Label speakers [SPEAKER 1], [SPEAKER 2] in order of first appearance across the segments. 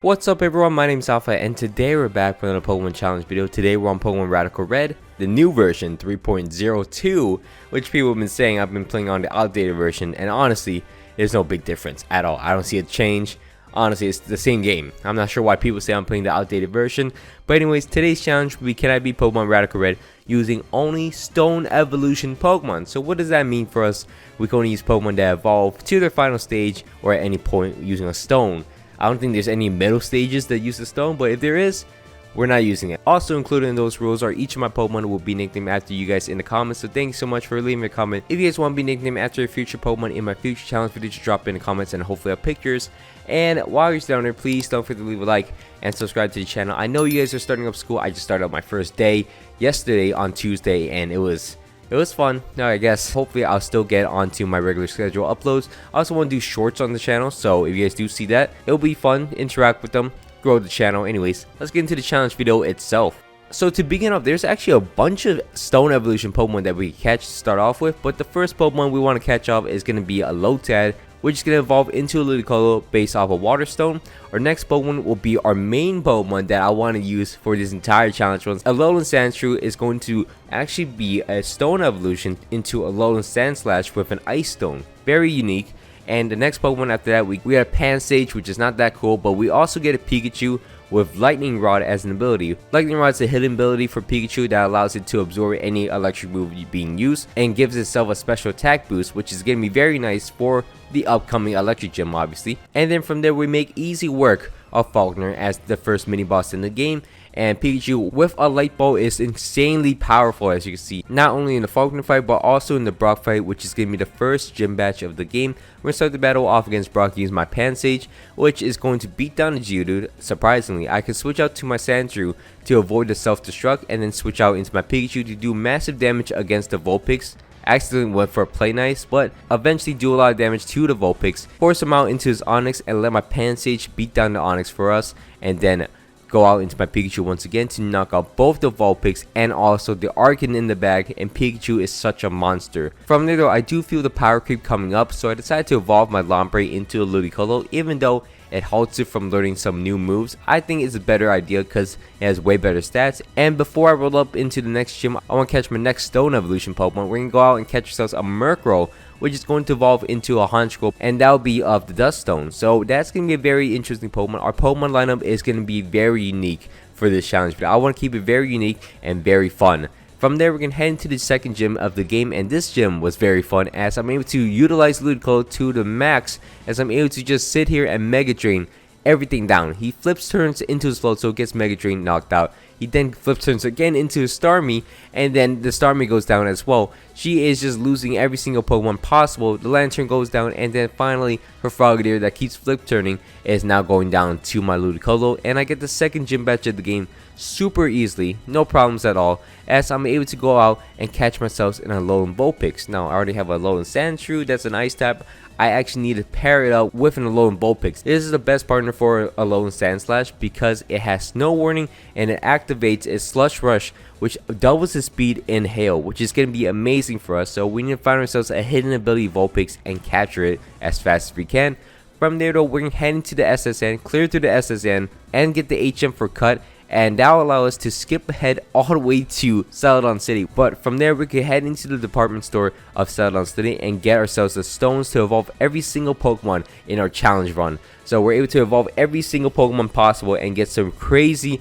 [SPEAKER 1] What's up everyone, my name is Alpha and today we're back with another Pokemon Challenge video. Today we're on Pokemon Radical Red, the new version 3.02, which people have been saying I've been playing on the outdated version, and honestly, there's no big difference at all. I don't see a change. Honestly, it's the same game. I'm not sure why people say I'm playing the outdated version, but anyways, today's challenge will be can I beat Pokemon Radical Red using only Stone Evolution Pokemon. So what does that mean for us? We can only use Pokemon that evolve to their final stage or at any point using a stone. I don't think there's any middle stages that use the stone, but if there is, we're not using it. Also included in those rules are each of my Pokemon will be nicknamed after you guys in the comments, so thanks so much for leaving a comment. If you guys want to be nicknamed after a future Pokemon in my future challenge video, just drop in the comments and hopefully I'll pick yours. And while you're down there, please don't forget to leave a like and subscribe to the channel. I know you guys are starting up school. I just started up my first day yesterday on Tuesday, and it was fun. Now I guess hopefully I'll still get onto my regular schedule uploads. I also want to do shorts on the channel, so if you guys do see that, it'll be fun. Interact with them, grow the channel. Anyways, let's get into the challenge video itself. So to begin off, there's actually a bunch of Stone Evolution Pokemon that we can catch to start off with, but the first Pokemon we want to catch off is going to be a Lotad, which is going to evolve into a Ludicolo based off a Water Stone. Our next Pokemon will be our main Pokemon that I want to use for this entire challenge. A Alolan Sandshrew is going to actually be a Stone Evolution into a Alolan Sandslash with an Ice Stone. Very unique. And the next Pokemon after that, we got a Pansage, which is not that cool, but we also get a Pikachu with Lightning Rod as an ability. Lightning Rod is a hidden ability for Pikachu that allows it to absorb any electric move being used and gives itself a special attack boost, which is going to be very nice for the upcoming electric gym, obviously. And then from there we make easy work of Falkner as the first mini boss in the game, and Pikachu with a light ball is insanely powerful, as you can see, not only in the Falkner fight but also in the Brock fight, which is going to be the first gym batch of the game. We're going to start the battle off against Brock using my Pansage, which is going to beat down the Geodude. Surprisingly, I can switch out to my Sandshrew to avoid the self-destruct and then switch out into my Pikachu to do massive damage against the Vulpix. Accidentally went for a Play Nice, but eventually do a lot of damage to the Vulpix, force him out into his Onix and let my Pansage beat down the Onix for us, and then go out into my Pikachu once again to knock out both the Vulpix and also the Arcan in the bag, and Pikachu is such a monster. From there though, I do feel the power creep coming up, so I decided to evolve my Lombre into a Ludicolo, even though it halts it from learning some new moves. I think it's a better idea because it has way better stats. And before I roll up into the next gym, I want to catch my next Stone Evolution Pokemon. We're going to go out and catch ourselves a Murkrow, which is going to evolve into a Honchkrow, and that'll be of the Dust Stone. So that's going to be a very interesting Pokemon. Our Pokemon lineup is going to be very unique for this challenge, but I want to keep it very unique and very fun. From there, we're going to head into the second gym of the game, and this gym was very fun as I'm able to utilize Ludicolo to the max, as I'm able to just sit here and Mega Drain everything down. He flips turns into his float, so it gets Mega Drain knocked out. He then flips turns again into his Starmie, and then the Starmie goes down as well. She is just losing every single Pokemon possible. The Lantern goes down, and then finally her Frogadier that keeps flip turning is now going down to my Ludicolo, and I get the second gym batch of the game super easily, no problems at all, as I'm able to go out and catch myself in a Alolan Vulpix. Now I already have a Alolan Sandshrew, that's an Ice type. I actually need to pair it up with an Alolan Vulpix. This is the best partner for Alolan Sandslash because it has Snow Warning and it activates its Slush Rush, which doubles his speed in Hail, which is going to be amazing for us. So we need to find ourselves a hidden ability Vulpix and capture it as fast as we can. From there though, we're going to head into the SSN, clear through the SSN, and get the HM for cut. And that will allow us to skip ahead all the way to Celadon City. But from there, we can head into the department store of Celadon City and get ourselves the stones to evolve every single Pokemon in our challenge run. So we're able to evolve every single Pokemon possible and get some crazy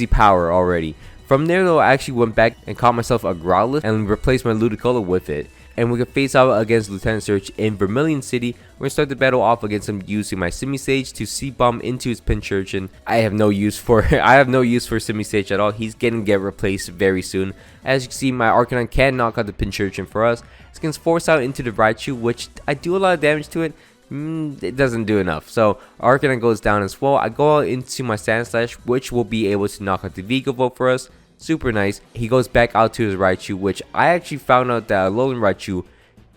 [SPEAKER 1] power already. From there though, I actually went back and caught myself a Growlithe and replaced my Ludicolo with it. And we can face out against Lieutenant Surge in Vermilion City. We're going to start the battle off against him using my Simisage to C-Bomb into his Pincurchin. I have no use for Simisage at all. He's going to get replaced very soon. As you can see, my Arcanine can knock out the Pincurchin for us. It's going to force out into the Raichu, which I do a lot of damage to it. It doesn't do enough. So Arcanine goes down as well. I go out into my Sandslash, which will be able to knock out the Vigavolt for us. Super nice. He goes back out to his Raichu, which I actually found out that Alolan Raichu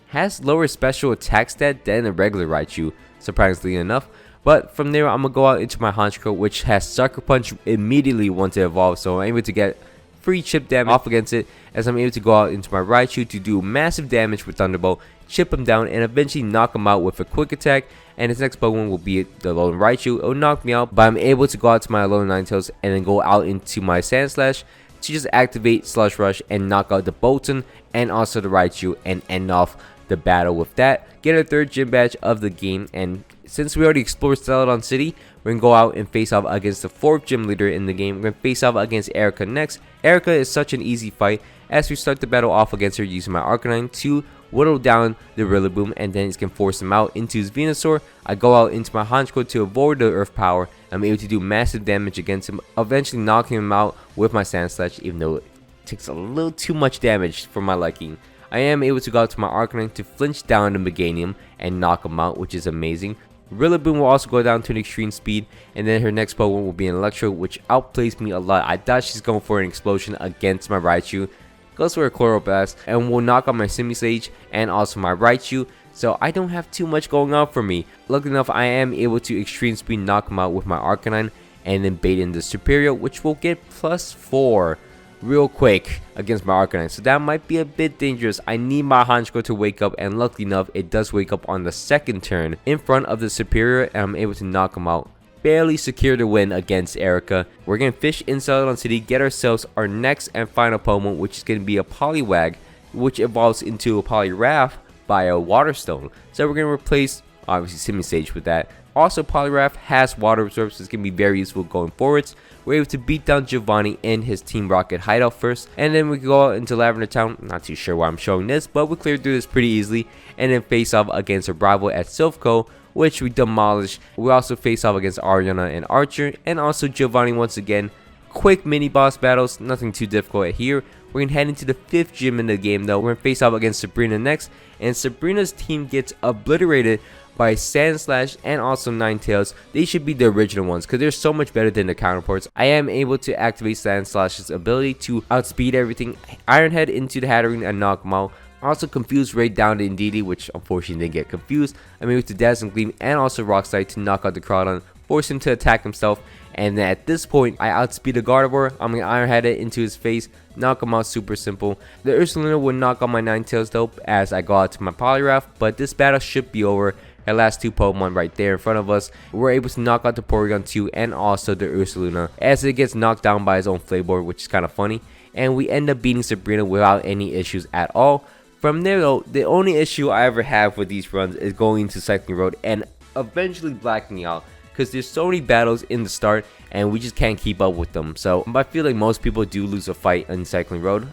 [SPEAKER 1] has lower special attack stat than a regular Raichu, surprisingly enough. But from there, I'm going to go out into my Honchkrow, which has Sucker Punch immediately once it evolves, so I'm able to get free chip damage off against it, as I'm able to go out into my Raichu to do massive damage with Thunderbolt, chip him down, and eventually knock him out with a quick attack. And his next Pokemon will be the Alolan Raichu. It will knock me out, but I'm able to go out to my Alolan Ninetales and then go out into my Sandslash to just activate Slush Rush and knock out the Bolton and also the Raichu and end off the battle with that. Get a third gym badge of the game, and since we already explored Celadon City, we're going to go out and face off against the 4th gym leader in the game. We're going to face off against Erica next. Erica is such an easy fight as we start the battle off against her using my Arcanine to whittle down the Rillaboom, and then it can force him out into his Venusaur. I go out into my Honchkrow to avoid the Earth Power. I'm able to do massive damage against him, eventually knocking him out with my Sandslash, even though it takes a little too much damage for my liking. I am able to go out to my Arcanine to flinch down the Meganium and knock him out, which is amazing. Rillaboom will also go down to an extreme speed, and then her next Pokemon will be an Electro, which outplays me a lot. I thought she's going for an explosion against my Raichu. Goes for a Chloroblast and will knock out my Simisage and also my Raichu, so I don't have too much going on for me. Luckily enough, I am able to extreme speed knock him out with my Arcanine and then bait in the Superior, which will get +4 real quick against my Arcanine, so that might be a bit dangerous. I need my Honchkrow to wake up, and luckily enough, it does wake up on the second turn in front of the Superior, and I'm able to knock him out. Barely secure the win against Erica. We're going to fish in Celadon City, get ourselves our next and final Pokemon, which is going to be a Poliwag, which evolves into a Poliwrath by a Water Stone. So we're going to replace, obviously, Simisage with that. Also, Poliwrath has Water Absorb, so it's going to be very useful going forwards. We're able to beat down Giovanni in his Team Rocket hideout first, and then we go out into Lavender Town. Not too sure why I'm showing this, but we cleared through this pretty easily, and then face off against a rival at Silphco, which we demolish. We also face off against Ariana and Archer, and also Giovanni once again. Quick mini boss battles, nothing too difficult here. We're going to head into the 5th gym in the game though. We're going to face off against Sabrina next, and Sabrina's team gets obliterated by Sandslash and also Ninetales. They should be the original ones because they're so much better than the counterparts. I am able to activate Sandslash's ability to outspeed everything, Ironhead into the Hatterene and knock him out. Also confused right down to Indeedee, which unfortunately didn't get confused. I'm able to Dazzling Gleam and also Rock Slide to knock out the Crawdon, force him to attack himself, and then at this point I outspeed the Gardevoir. I'm going to Ironhead it into his face, knock him out super simple. The Ursaluna will knock out my Ninetales though as I go out to my Poliwrath, but this battle should be over. Our last 2 Pokemon right there in front of us. We're able to knock out the Porygon 2 and also the Ursaluna as it gets knocked down by his own Flayboard, which is kind of funny. And we end up beating Sabrina without any issues at all. From there though, the only issue I ever have with these runs is going to Cycling Road and eventually blacking out, because there's so many battles in the start and we just can't keep up with them. So I feel like most people do lose a fight in Cycling Road.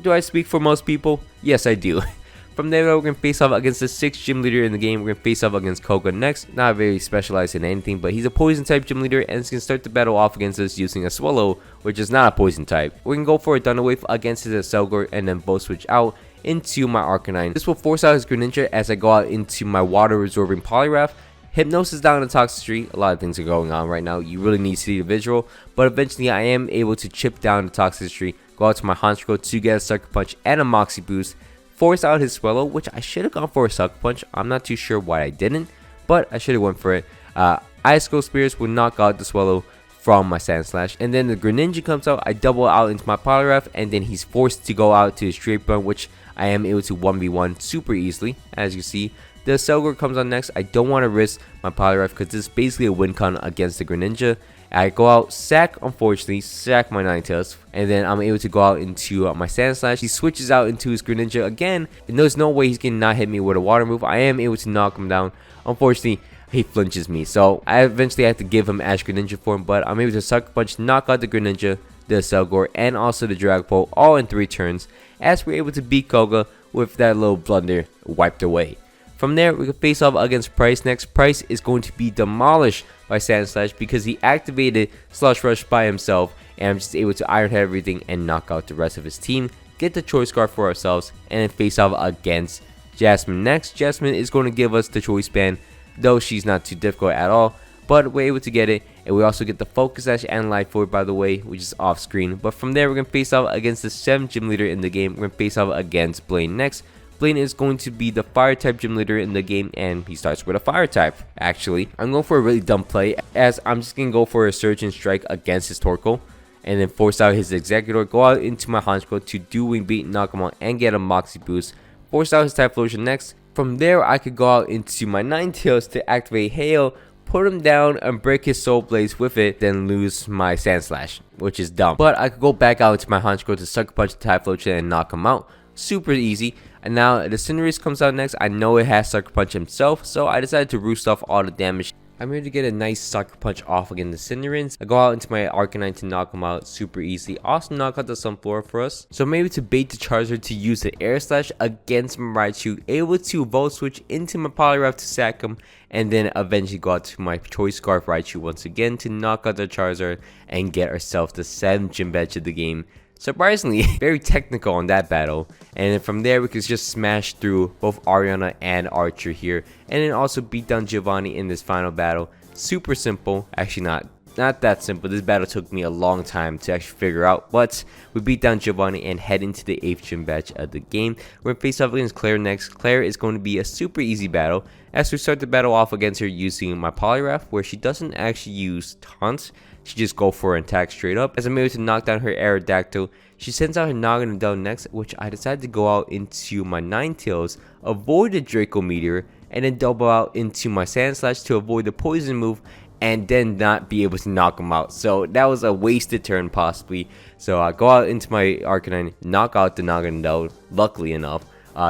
[SPEAKER 1] Do I speak for most people? Yes, I do. From there, we're going to face off against the 6th gym leader in the game. We're going to face off against Koga next. Not very specialized in anything, but he's a poison type gym leader and he's going to start the battle off against us using a Swallow, which is not a poison type. We're going to go for a Thunder Wave against his Selgor and then both switch out into my Arcanine. This will force out his Greninja as I go out into my water absorbing Poliwrath. Hypnosis down to Toxicity. A lot of things are going on right now. You really need to see the visual, but eventually I am able to chip down the Toxicity, go out to my Honchkrow to get a Sucker Punch and a Moxie Boost, force out his Swallow, which I should have gone for a Sucker Punch. I'm not too sure why I didn't, but I should have went for it. Ice Cold Spears will knock out the Swallow from my Sandslash, and then the Greninja comes out. I double out into my Poliwrath, and then he's forced to go out to his Straight Run, which I am able to 1v1 super easily. As you see, the Selgor comes on next. I don't want to risk my Poliwrath because this is basically a win con against the Greninja. I go out, unfortunately, sack my Ninetales, and then I'm able to go out into my Sandslash. He switches out into his Greninja again, and there's no way he's going to not hit me with a water move. I am able to knock him down. Unfortunately, he flinches me, so I eventually have to give him Ash Greninja form, but I'm able to Sucker Punch, knock out the Greninja, the Selgor, and also the Dragapult all in 3 turns, as we're able to beat Koga with that little blunder wiped away. From there, we can face off against Price next. Price is going to be demolished by Sandslash because he activated Slush Rush by himself, and I'm just able to Ironhead everything and knock out the rest of his team, get the Choice Scarf for ourselves, and then face off against Jasmine next. Jasmine is going to give us the Choice Band, though she's not too difficult at all, but we're able to get it, and we also get the Focus Sash and Life Orb, by the way, which is off screen. But from there, we're going to face off against the 7th gym leader in the game. We're going to face off against Blaine next. Blaine is going to be the Fire type gym leader in the game, and he starts with a Fire type. Actually, I'm going for a really dumb play, as I'm just going to go for a Surge and Strike against his Torkoal, and then force out his Executor, go out into my Honchkrow to do Wing Beat, knock him out, and get a Moxie Boost, force out his Typhlosion next. From there, I could go out into my Ninetales to activate Hail, put him down and break his Soul Blaze with it, then lose my Sand Slash, which is dumb. But I could go back out into my Honchkrow to Sucker Punch the Typhlosion and knock him out. Super easy. And now the Cinderace comes out next. I know it has Sucker Punch himself, so I decided to roost off all the damage. I'm here to get a nice Sucker Punch off against the Cinderace. I go out into my Arcanine to knock him out super easy. Also knock out the Sunflora for us. So maybe to bait the Charizard to use the Air Slash against my Raichu, able to Volt Switch into my Poliwag to sack him, and then eventually go out to my Choice Scarf Raichu once again to knock out the Charizard and get ourselves the 7th gym badge of the game. Surprisingly, very technical on that battle, and then from there we could just smash through both Ariana and Archer here, and then also beat down Giovanni in this final battle. Super simple, actually not that simple. This battle took me a long time to actually figure out, but we beat down Giovanni and head into the 8th gym badge of the game. We're going to face off against Claire next. Claire is going to be a super easy battle as we start the battle off against her using my Poliwrath, where she doesn't actually use taunts. She just go for an attack straight up. As I'm able to knock down her Aerodactyl, she sends out her Naganadel next, which I decided to go out into my Ninetales, avoid the Draco Meteor, and then double out into my Sand Slash to avoid the poison move, and then not be able to knock him out. So that was a wasted turn possibly. So I go out into my Arcanine, knock out the Naganadel, luckily enough.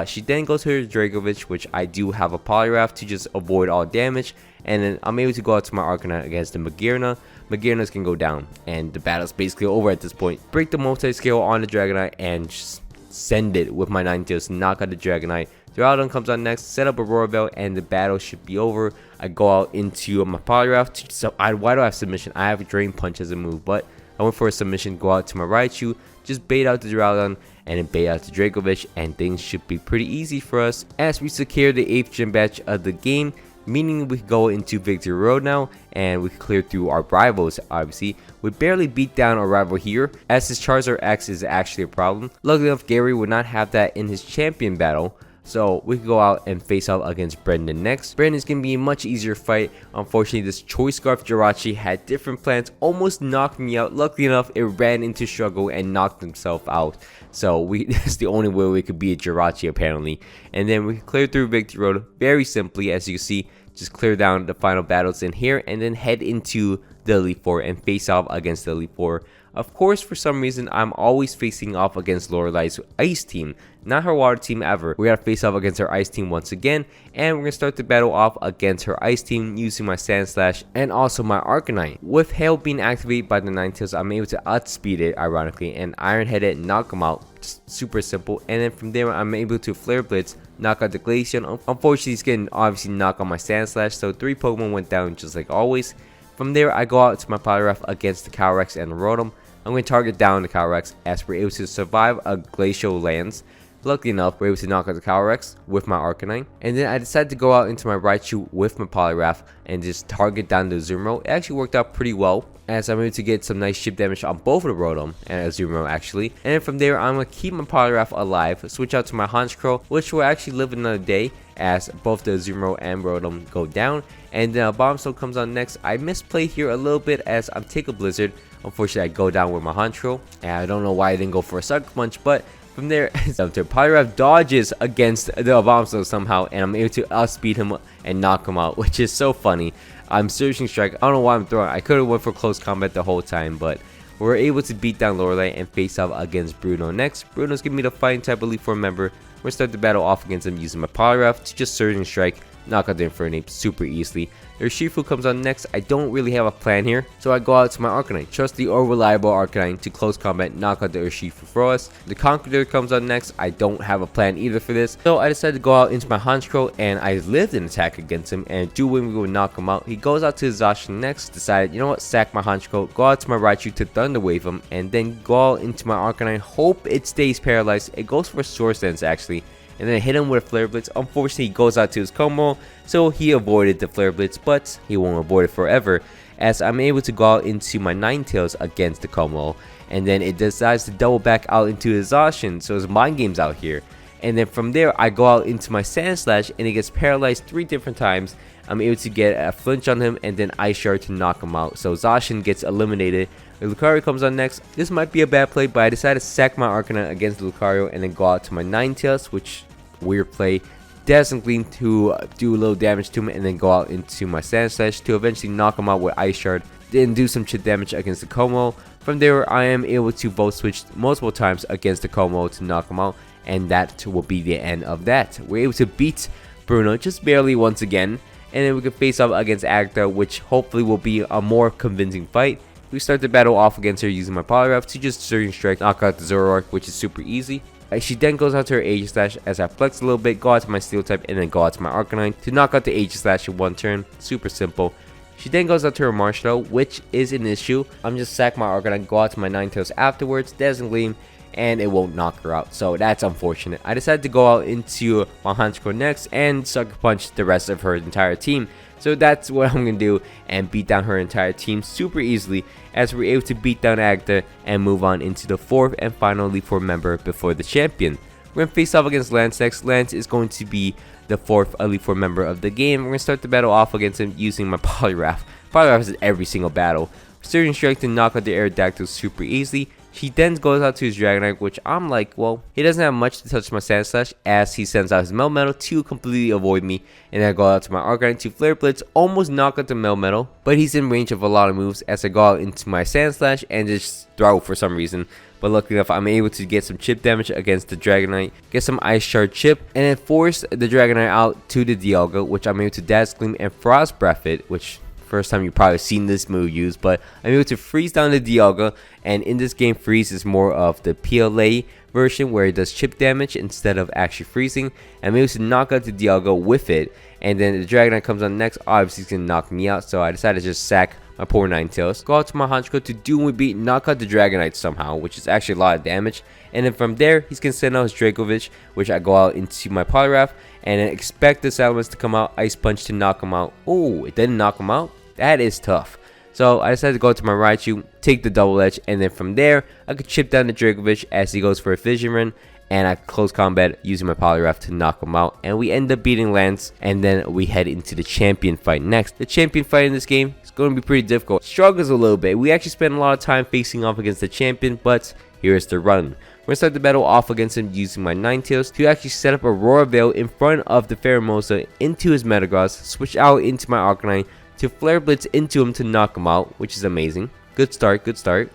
[SPEAKER 1] She then goes to her Dragovich, which I do have a Poliwrath to just avoid all damage. And then I'm able to go out to my Arcanine against the Magearna. Magearna's can go down, and the battle's basically over at this point. Break the multi-scale on the Dragonite and just send it with my Ninetales to knock out the Dragonite. Duraludon comes out next, set up a Roar Bell, and the battle should be over. I go out into my Poliwrath. So why do I have Submission? I have a Drain Punch as a move, but I went for a Submission, go out to my Raichu, just bait out the Duraludon, and then bait out the Dragovich, and things should be pretty easy for us as we secure the 8th gym badge of the game. Meaning we can go into Victory Road now, and we can clear through our rivals. Obviously, we barely beat down our rival here, as his Charizard X is actually a problem. Luckily enough, Gary would not have that in his champion battle, so we can go out and face off against Brendan next. Brendan's gonna be a much easier fight. Unfortunately, this Choice Scarf Jirachi had different plans, almost knocked me out. Luckily enough, it ran into struggle and knocked himself out. So that's the only way we could beat Jirachi apparently. And then we clear through Victory Road very simply, as you see. Just clear down the final battles in here and then head into the Elite Four and face off against the Elite Four. Of course, for some reason, I'm always facing off against Lorelai's Ice team, not her Water team ever. We gotta face off against her Ice team once again, and we're gonna start the battle off against her Ice team using my Sand Slash and also my Arcanine. With Hail being activated by the Ninetales, I'm able to outspeed it, ironically, and Iron Head it and knock him out. Just super simple. And then from there, I'm able to Flare Blitz, knock out the Glaceon. Unfortunately, he's getting obviously knock on my Sand Slash, so 3 Pokemon went down just like always. From there, I go out to my Poliwrath against the Calyrex and Rotom. I'm going to target down the Calyrex as we're able to survive a Glacial Lance. Luckily enough, we're able to knock out the Calyrex with my Arcanine. And then I decided to go out into my Raichu with my Poliwrath and just target down the Azumarill. It actually worked out pretty well, as I'm able to get some nice chip damage on both of the Rotom and Azumarill actually. And then from there, I'm going to keep my Poliwrath alive, switch out to my Honchkrow, which will actually live another day as both the Azumarill and Rotom go down. And then a Bombstone comes on next. I misplayed here a little bit as I'm Tickle Blizzard. Unfortunately, I go down with my Honchkrow, and I don't know why I didn't go for a Sucker Punch, but from there, Poliwrath dodges against the Bombstone somehow, and I'm able to outspeed him and knock him out, which is so funny. I'm Surging Strike. I don't know why I'm throwing. I could have went for close combat the whole time, but we're able to beat down Lorelei and face off against Bruno next. Bruno's giving me the fighting type Elite Four member. We're gonna start the battle off against him using my Poliwrath to just Surging Strike, knock out the Infernape super easily. Urshifu comes on next. I don't really have a plan here, so I go out to my Arcanine. Trust the reliable Arcanine to close combat, knock out the Urshifu for us. The Conqueror comes on next. I don't have a plan either for this, so I decided to go out into my Honchkrow, and I lived an attack against him, and we would knock him out. He goes out to his Zacian next, decided, you know what, sack my Honchkrow, go out to my Raichu to Thunder Wave him, and then go out into my Arcanine, hope it stays paralyzed. It goes for Swords Dance actually, and then hit him with a Flare Blitz. Unfortunately, he goes out to his combo, so he avoided the Flare Blitz, but he won't avoid it forever, as I'm able to go out into my Ninetales against the combo, and then it decides to double back out into his Zacian, so it's mind games out here. And then from there, I go out into my Sand Slash, and it gets paralyzed 3 different times. I'm able to get a flinch on him, and then Ice Shard to knock him out, so Zacian gets eliminated. Lucario comes on next. This might be a bad play, but I decided to sack my Arcanine against Lucario and then go out to my Ninetales, which weird play. Dazzling Gleam to do a little damage to him, and then go out into my Sand Slash to eventually knock him out with Ice Shard, then do some chip damage against the Como. From there, I am able to Volt Switch multiple times against the Como to knock him out, and that will be the end of that. We're able to beat Bruno just barely once again, and then we can face off against Agatha, which hopefully will be a more convincing fight. We start the battle off against her using my Poliwag to just Surging Strike, knock out the Zoroark, which is super easy. She then goes out to her Aegislash as I flex a little bit, go out to my Steel type, and then go out to my Arcanine to knock out the Aegislash in one turn. Super simple. She then goes out to her Marshmallow, which is an issue. I'm just sack my Arcanine, go out to my Ninetales afterwards, Dazzling Gleam, and it won't knock her out, so that's unfortunate. I decided to go out into my Honchkrow next and Sucker Punch the rest of her entire team. So that's what I'm going to do, and beat down her entire team super easily, as we're able to beat down Agatha and move on into the 4th and final Elite Four member before the champion. We're going to face off against Lance next. Lance is going to be the 4th Elite Four member of the game. We're going to start the battle off against him using my Poliwrath. Poliwrath is in every single battle. Surging Strike to knock out the Aerodactyl super easily. She then goes out to his Dragonite, which I'm like, well, he doesn't have much to touch my Sand Slash, as he sends out his Melmetal to completely avoid me. And then I go out to my Arcanine to Flare Blitz, almost knock out the Melmetal, but he's in range of a lot of moves as I go out into my Sand Slash and just throw for some reason. But luckily enough, I'm able to get some chip damage against the Dragonite, get some Ice Shard chip, and then force the Dragonite out to the Dialga, which I'm able to Dazzle Gleam and Frost Breath it, which first time you've probably seen this move used, but I'm able to freeze down the Dialga, and in this game freeze is more of the PLA version where it does chip damage instead of actually freezing. I'm able to knock out the Dialga with it, and then the Dragonite comes on next. Obviously he's gonna knock me out, so I decided to just sack my poor Ninetales, go out to my Honchkrow to do and beat, knock out the Dragonite somehow, which is actually a lot of damage. And then from there, he's gonna send out his Dracovish, which I go out into my Poliwrath, and then expect the Salamence to come out, Ice Punch to knock him out. Oh, it didn't knock him out. That is tough. So I decided to go to my Raichu, take the Double Edge, and then from there, I could chip down the Dracovish as he goes for a Fission Run, and I close combat using my Poliwrath to knock him out, and we end up beating Lance, and then we head into the champion fight next. The champion fight in this game is going to be pretty difficult. Struggles a little bit. We actually spend a lot of time facing off against the champion, but here's the run. We're going to start the battle off against him using my Ninetales to actually set up Aurora Veil in front of the Pheromosa into his Metagross, switch out into my Arcanine to Flare Blitz into him to knock him out, which is amazing. Good start, good start.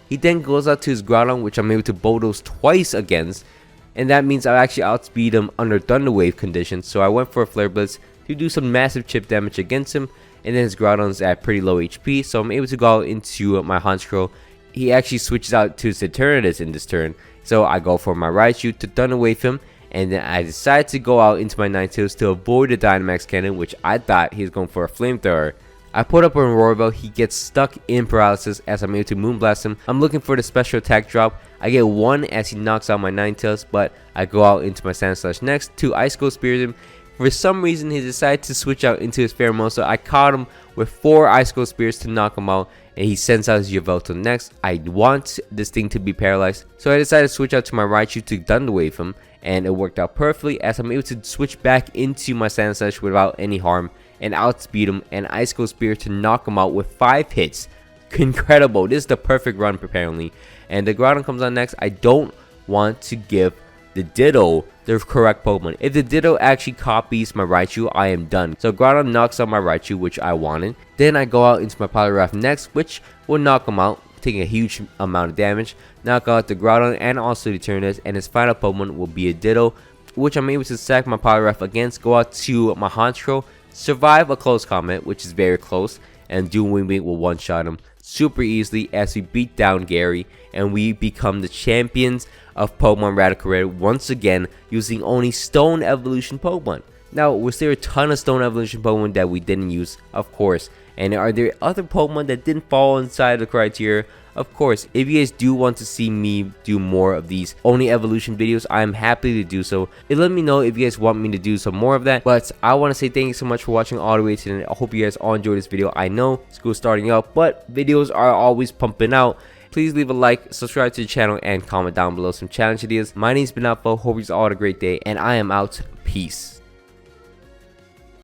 [SPEAKER 1] He then goes out to his Groudon, which I'm able to Bulldoze twice against, and that means I actually outspeed him under Thunder Wave conditions, so I went for a Flare Blitz to do some massive chip damage against him, and then his Groudon's at pretty low HP, so I'm able to go out into my Honchkrow. He actually switches out to his Eternatus in this turn, so I go for my Raichu to Thunder Wave him, and then I decide to go out into my Ninetales to avoid the Dynamax Cannon, which I thought he was going for a Flamethrower. I put up on Aurora Veil, he gets stuck in paralysis as I'm able to Moonblast him. I'm looking for the special attack drop. I get one as he knocks out my Ninetales, but I go out into my Sand Slash next to Ice Cold Spear him. For some reason, he decided to switch out into his Pheromosa. I caught him with 4 Ice Cold Spears to knock him out, and he sends out his Yveltal next. I want this thing to be paralyzed, so I decided to switch out to my Raichu to Thunder Wave him, and it worked out perfectly as I'm able to switch back into my Sand Slash without any harm and outspeed him and Ice Cold Spear to knock him out with 5 hits. Incredible. This is the perfect run apparently. And the Groudon comes on next. I don't want to give the Ditto the correct Pokemon. If the Ditto actually copies my Raichu, I am done. So Groudon knocks out my Raichu, which I wanted. Then I go out into my Poliwrath next, which will knock him out, taking a huge amount of damage. Knock out the Groudon and also the Eternatus, and his final Pokemon will be a Ditto, which I'm able to sack my Poliwrath against, go out to my Honchkrow, survive a close combat, which is very close, and Doom Wing will one-shot him super easily as we beat down Gary, and we become the champions of Pokemon Radical Red once again using only Stone Evolution Pokemon. Now, was there a ton of Stone Evolution Pokemon that we didn't use? Of course. And are there other Pokemon that didn't fall inside the criteria? Of course. If you guys do want to see me do more of these only evolution videos, I'm happy to do so. Let me know if you guys want me to do some more of that. But I want to say thank you so much for watching all the way to the end. I hope you guys all enjoyed this video. I know school's starting up, but videos are always pumping out. Please leave a like, subscribe to the channel, and comment down below some challenge ideas. My name's been Alpha. Hope you all had a great day, and I am out. Peace.